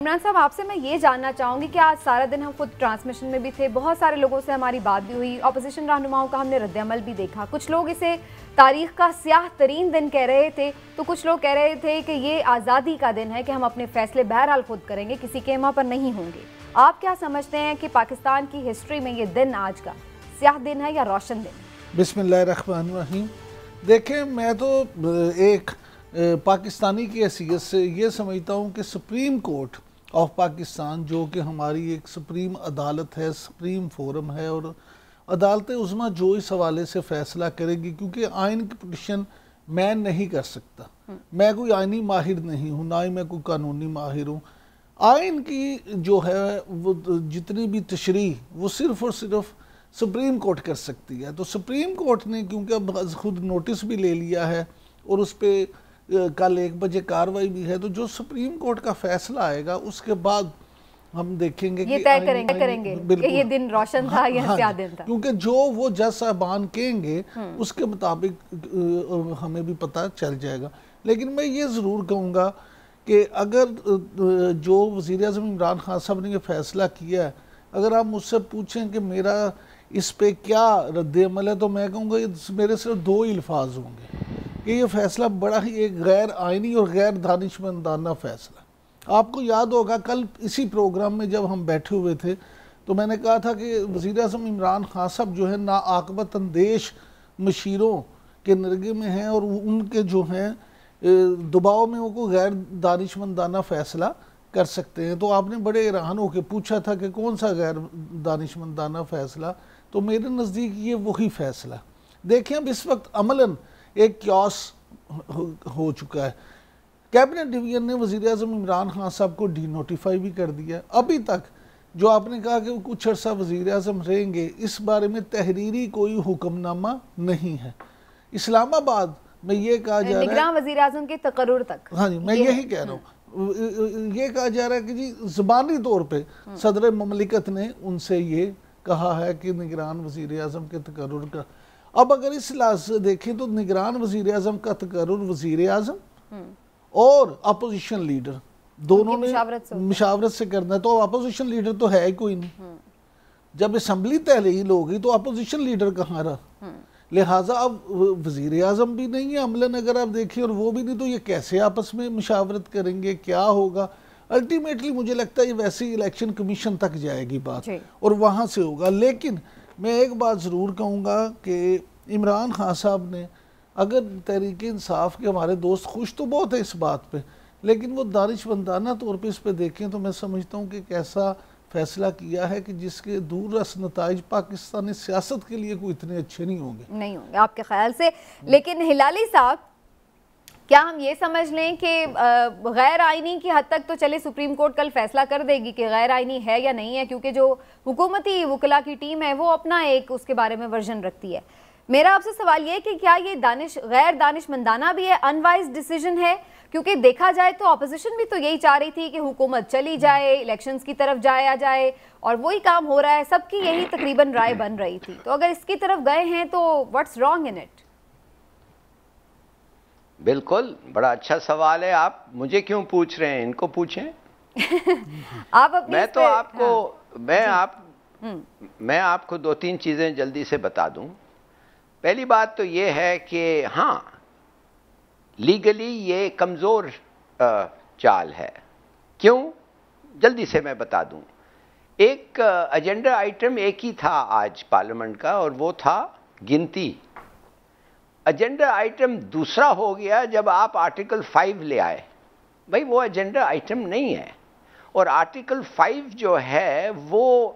عمران صاحب آپ سے میں یہ جاننا چاہوں گی کہ آج سارا دن ہم خود ٹرانسمیشن میں بھی تھے، بہت سارے لوگوں سے ہماری بات بھی ہوئی، اپوزیشن رہنماؤں کا ہم نے رد عمل بھی دیکھا. کچھ لوگ اسے تاریخ کا سیاہ ترین دن کہہ رہے تھے، تو کچھ لوگ کہہ رہے تھے کہ یہ آزادی کا دن ہے کہ ہم اپنے فیصلے بہرحال خود کریں گے، کسی کے پر نہیں ہوں گے. آپ کیا سمجھتے ہیں کہ پاکستان کی ہسٹری میں یہ دن آج کا سیاہ دن ہے یا روشن دن؟ بسم اللہ الرحمن الرحیم. دیکھیں، میں تو ایک پاکستانی کی حیثیت سے یہ سمجھتا ہوں کہ سپریم کورٹ آف پاکستان، جو کہ ہماری ایک سپریم عدالت ہے، سپریم فورم ہے، اور عدالت عظمیٰ جو اس حوالے سے فیصلہ کرے گی، کیونکہ آئین کی پٹیشن میں نہیں کر سکتا. میں کوئی آئینی ماہر نہیں ہوں، نہ ہی میں کوئی قانونی ماہر ہوں. آئین کی جو ہے وہ جتنی بھی تشریح وہ صرف اور صرف سپریم کورٹ کر سکتی ہے. تو سپریم کورٹ نے کیونکہ اب خود نوٹس بھی لے لیا ہے اور اس پہ کل 1 بجے کاروائی بھی ہے، تو جو سپریم کورٹ کا فیصلہ آئے گا اس کے بعد ہم دیکھیں گے یہ طے کریں گے کہ یہ دن روشن تھا یا سیاہ دن تھا. کیونکہ جو وہ جج صاحبان کہیں گے اس کے مطابق ہمیں بھی پتہ چل جائے گا. لیکن میں یہ ضرور کہوں گا کہ اگر جو وزیر اعظم عمران خان صاحب نے یہ فیصلہ کیا ہے، اگر آپ مجھ سے پوچھیں کہ میرا اس پہ کیا رد عمل ہے، تو میں کہوں گا میرے صرف 2 الفاظ ہوں گے کہ یہ فیصلہ بڑا ہی ایک غیر آئینی اور غیر دانشمندانہ فیصلہ. آپ کو یاد ہوگا کل اسی پروگرام میں جب ہم بیٹھے ہوئے تھے تو میں نے کہا تھا کہ وزیر اعظم عمران خان صاحب جو ہے ناعاقبت اندیش مشیروں کے نرغے میں ہیں، اور ان کے جو ہیں دباؤ میں وہ کو غیر دانشمندانہ فیصلہ کر سکتے ہیں. تو آپ نے بڑے حیران ہو کے پوچھا تھا کہ کون سا غیر دانشمندانہ فیصلہ؟ تو میرے نزدیک یہ وہی فیصلہ. دیکھیں اب اس وقت عملاً ایک کیوس ہو چکا ہے. کیبنٹ ڈویژن نے وزیر اعظم عمران خان صاحب کو ڈی نوٹیفائی بھی کر دیا. ابھی تک جو آپ نے کہا کہ وہ کچھ عرصہ وزیر اعظم رہیں گے، اس بارے میں تحریری کوئی حکم نامہ نہیں ہے. اسلام آباد میں یہ کہا جا رہا ہے نگراں وزیر اعظم کے تقرر تک، ہاں جی میں یہی کہہ رہا ہوں، یہ کہا جا رہا ہے کہ جی زبانی طور پہ صدر مملکت نے ان سے یہ کہا ہے کہ نگران وزیر اعظم کے تقرر کا. اب اگر اس لحاظ سے دیکھیں تو نگران وزیر اعظم کا تقرر وزیر اعظم اور اپوزیشن لیڈر دونوں نے مشاورت سے کرنا ہے. تو اپوزیشن لیڈر تو ہے ہی کوئی نہیں. جب اسمبلی تحلیل ہوگی تو اپوزیشن لیڈر کہاں رہا؟ لہٰذا اب وزیر اعظم بھی نہیں ہے عملاً، اگر آپ دیکھیں، اور وہ بھی نہیں، تو یہ کیسے آپس میں مشاورت کریں گے؟ کیا ہوگا؟ الٹیمیٹلی مجھے لگتا ہے یہ ویسے ہی الیکشن کمیشن تک جائے گی بات اور وہاں سے ہوگا. لیکن میں ایک بات ضرور کہوں گا کہ عمران خان صاحب نے، اگر تحریک انصاف کے ہمارے دوست خوش تو بہت ہے اس بات پہ، لیکن وہ دانشمندانہ طور پہ اس پہ دیکھیں تو میں سمجھتا ہوں کہ ایک ایسا فیصلہ کیا ہے کہ جس کے دور رس نتائج پاکستانی سیاست کے لیے کوئی اتنے اچھے نہیں ہوں گے آپ کے خیال سے. لیکن ہلالی صاحب، کیا ہم یہ سمجھ لیں کہ غیر آئینی کی حد تک تو چلے سپریم کورٹ کل فیصلہ کر دے گی کہ غیر آئینی ہے یا نہیں ہے، کیونکہ جو حکومتی وکلا کی ٹیم ہے وہ اپنا ایک اس کے بارے میں ورژن رکھتی ہے. میرا آپ سے سوال یہ کہ کیا یہ غیر دانشمندانہ بھی ہے، انوائز ڈیسیجن ہے؟ کیونکہ دیکھا جائے تو اپوزیشن بھی تو یہی چاہ رہی تھی کہ حکومت چلی جائے، الیکشنز کی طرف جایا جائے، اور وہی کام ہو رہا ہے. سب کی یہی تقریباً رائے بن رہی تھی. تو اگر اس کی طرف گئے ہیں تو واٹس رانگ ان اٹ؟ بالکل، بڑا اچھا سوال ہے. آپ مجھے کیوں پوچھ رہے ہیں؟ ان کو پوچھیں. میں تو میں آپ کو 2-3 چیزیں جلدی سے بتا دوں. پہلی بات تو یہ ہے کہ ہاں، لیگلی یہ کمزور چال ہے. کیوں؟ جلدی سے میں بتا دوں. ایک ایجنڈا آئٹم ایک ہی تھا آج پارلیمنٹ کا، اور وہ تھا گنتی. ایجنڈا آئٹم دوسرا ہو گیا جب آپ آرٹیکل 5 لے آئے. بھائی وہ ایجنڈا آئٹم نہیں ہے، اور آرٹیکل 5 جو ہے وہ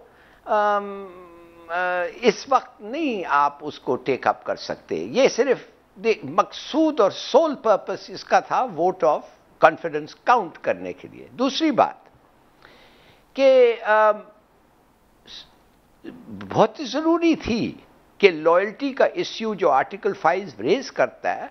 اس وقت نہیں آپ اس کو ٹیک اپ کر سکتے. یہ صرف مقصود اور سول پرپس اس کا تھا ووٹ آف کانفیڈنس کاؤنٹ کرنے کے لیے. دوسری بات کہ بہت ضروری تھی کہ لائلٹی کا ایشو جو آرٹیکل 5 ریز کرتا ہے،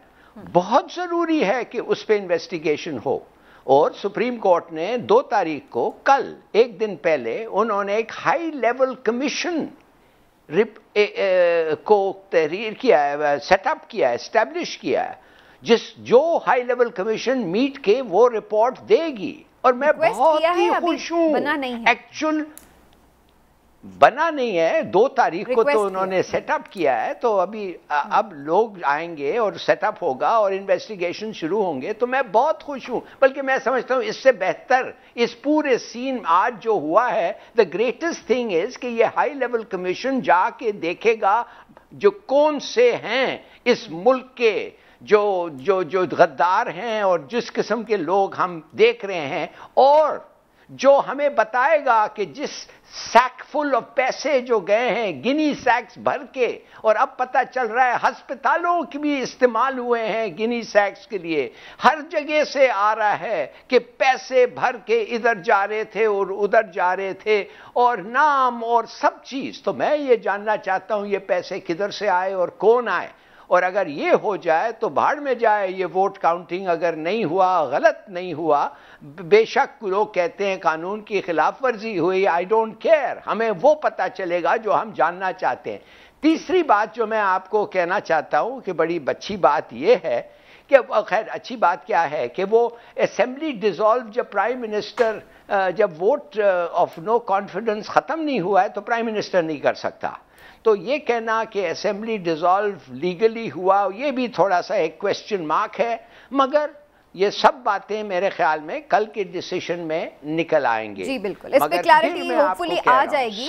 بہت ضروری ہے کہ اس پہ انویسٹیگیشن ہو. اور سپریم کورٹ نے 2 تاریخ کو، کل 1 دن پہلے، انہوں نے ایک ہائی لیول کمیشن کو تحریر کیا ہے، سیٹ اپ کیا ہے، اسٹیبلش کیا ہے، جو ہائی لیول کمیشن میٹ کے وہ رپورٹ دے گی. اور میں بہت ہی خوش ہوں. بنا نہیں ہے ایکچوئل بنا نہیں ہے, 2 تاریخ کو تو انہوں نے سیٹ اپ کیا ہے, تو اب لوگ آئیں گے اور سیٹ اپ ہوگا اور انویسٹیگیشن شروع ہوں گے, تو میں بہت خوش ہوں. بلکہ میں سمجھتا ہوں اس سے بہتر اس پورے سین آج جو ہوا ہے, دا گریٹسٹ تھنگ از کہ یہ ہائی لیول کمیشن جا کے دیکھے گا جو کون سے ہیں اس ملک کے جو غدار ہیں اور جس قسم کے لوگ ہم دیکھ رہے ہیں, اور جو ہمیں بتائے گا کہ جس سیک فل آف پیسے جو گئے ہیں, گنی سیکس بھر کے, اور اب پتہ چل رہا ہے ہسپتالوں کی بھی استعمال ہوئے ہیں گنی سیکس کے لیے, ہر جگہ سے آ رہا ہے کہ پیسے بھر کے ادھر جا رہے تھے اور ادھر جا رہے تھے, اور نام اور سب چیز. تو میں یہ جاننا چاہتا ہوں یہ پیسے کدھر سے آئے اور کون آئے, اور اگر یہ ہو جائے تو بھاڑ میں جائے. یہ ووٹ کاؤنٹنگ اگر نہیں ہوا, غلط نہیں ہوا, بے شک لوگ کہتے ہیں قانون کی خلاف ورزی ہوئی, آئی ڈونٹ کیئر, ہمیں وہ پتہ چلے گا جو ہم جاننا چاہتے ہیں. تیسری بات جو میں آپ کو کہنا چاہتا ہوں کہ بڑی اچھی بات یہ ہے کہ خیر اچھی بات کیا ہے کہ وہ اسمبلی ڈیزالو جب پرائم منسٹر جب ووٹ آف نو کانفیڈنس ختم نہیں ہوا ہے تو پرائم منسٹر نہیں کر سکتا. تو یہ کہنا کہ اسمبلی ڈیزالو لیگلی ہوا, یہ بھی تھوڑا سا ایک کویسچن مارک ہے, مگر یہ سب باتیں میرے خیال میں کل کے ڈیسیشن میں نکل آئیں گے. جی بالکل, اس پہ کلیئرٹی ہوپفلی آ جائے گی,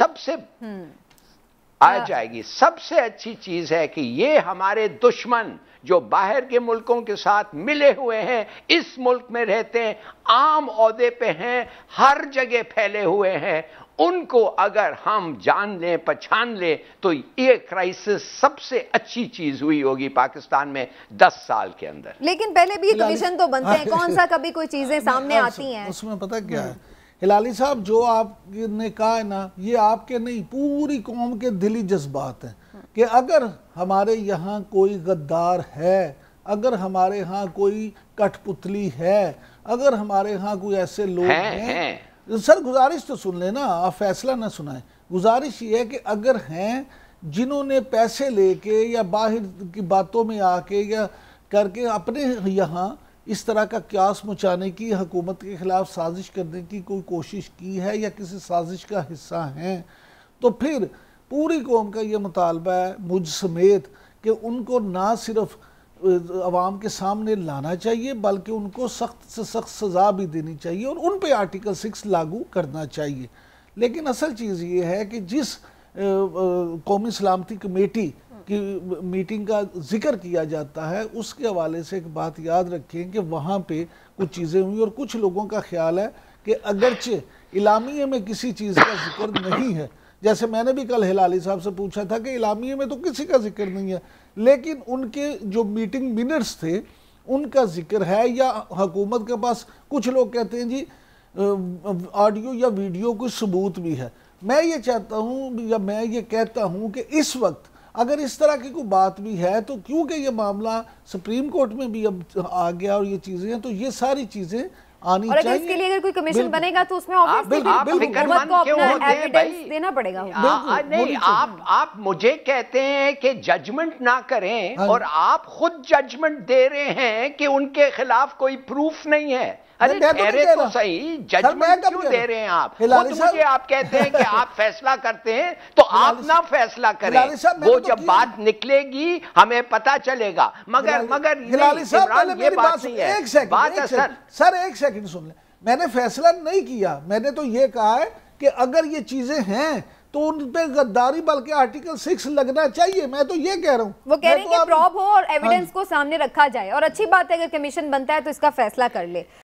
آ جائے گی. سب سے اچھی چیز ہے کہ یہ ہمارے دشمن جو باہر کے ملکوں کے ساتھ ملے ہوئے ہیں, اس ملک میں رہتے ہیں, عام عہدے پہ ہیں, ہر جگہ پھیلے ہوئے ہیں, ان کو اگر ہم جان لیں پہچان لیں تو یہ کرائسس سب سے اچھی چیز ہوئی ہوگی پاکستان میں 10 سال کے اندر. لیکن پہلے بھی کمیشن تو بنتے ہیں, کون سا کبھی کوئی چیزیں سامنے آتی ہیں. اس میں پتہ کیا ہے ہلالی صاحب, جو آپ نے کہا ہے نا, یہ آپ کے نہیں پوری قوم کے دلی جذبات ہیں کہ اگر ہمارے یہاں کوئی غدار ہے, اگر ہمارے ہاں کوئی کٹ پتلی ہے, اگر ہمارے ہاں کوئی ایسے لوگ ہیں, سر گزارش تو سن لیں نا, آپ فیصلہ نہ سنائیں. گزارش یہ ہے کہ اگر ہیں جنہوں نے پیسے لے کے یا باہر کی باتوں میں آ کے یا کر کے اپنے یہاں اس طرح کا قیاس مچانے کی, حکومت کے خلاف سازش کرنے کی کوئی کوشش کی ہے یا کسی سازش کا حصہ ہیں, تو پھر پوری قوم کا یہ مطالبہ ہے مجھ سمیت کہ ان کو نہ صرف عوام کے سامنے لانا چاہیے بلکہ ان کو سخت سے سخت سزا بھی دینی چاہیے اور ان پہ آرٹیکل 6 لاگو کرنا چاہیے. لیکن اصل چیز یہ ہے کہ جس قومی سلامتی کمیٹی کی میٹنگ کا ذکر کیا جاتا ہے, اس کے حوالے سے ایک بات یاد رکھیں کہ وہاں پہ کچھ چیزیں ہوئی, اور کچھ لوگوں کا خیال ہے کہ اگرچہ اعلامیے میں کسی چیز کا ذکر نہیں ہے, جیسے میں نے بھی کل ہلالی صاحب سے پوچھا تھا کہ اعلامیے میں تو کسی کا ذکر نہیں ہے, لیکن ان کے جو میٹنگ منٹس تھے ان کا ذکر ہے, یا حکومت کے پاس کچھ لوگ کہتے ہیں جی آڈیو یا ویڈیو کوئی ثبوت بھی ہے. میں یہ چاہتا ہوں یا میں یہ کہتا ہوں کہ اس وقت اگر اس طرح کی کوئی بات بھی ہے تو کیونکہ یہ معاملہ سپریم کورٹ میں بھی اب آ گیا اور یہ چیزیں ہیں, تو یہ ساری چیزیں آنی چاہیے. اور اگر اس کے لیے اگر کوئی کمیشن بنے گا تو اس میں حکومت کو اپنا ایویڈنس دینا پڑے گا. نہیں, آپ مجھے کہتے ہیں کہ ججمنٹ نہ کریں, اور آپ خود ججمنٹ دے رہے ہیں کہ ان کے خلاف کوئی پروف نہیں ہے. ارے ٹھہرے تو صحیح, ججمنٹ کیوں دے رہے ہیں آپ؟ خود مجھے آپ کہتے ہیں کہ آپ فیصلہ کرتے ہیں, تو آپ نہ فیصلہ کریں, وہ جب بات نکلے گی ہمیں پتہ چلے گا. مگر ہلالی صاحب پہلے میری بات سن, ایک سیکنڈ سن لیں. میں نے فیصلہ نہیں کیا, میں نے تو یہ کہا ہے کہ اگر یہ چیزیں ہیں تو ان پہ غداری بلکہ آرٹیکل 6 لگنا چاہیے. میں تو یہ کہہ رہا ہوں, وہ کہہ رہے ہیں کہ پروب ہو اور ایویڈنس کو سامنے رکھا جائے, اور اچھی بات ہے اگر کمیشن بنتا ہے تو اس کا فیصلہ کر لے.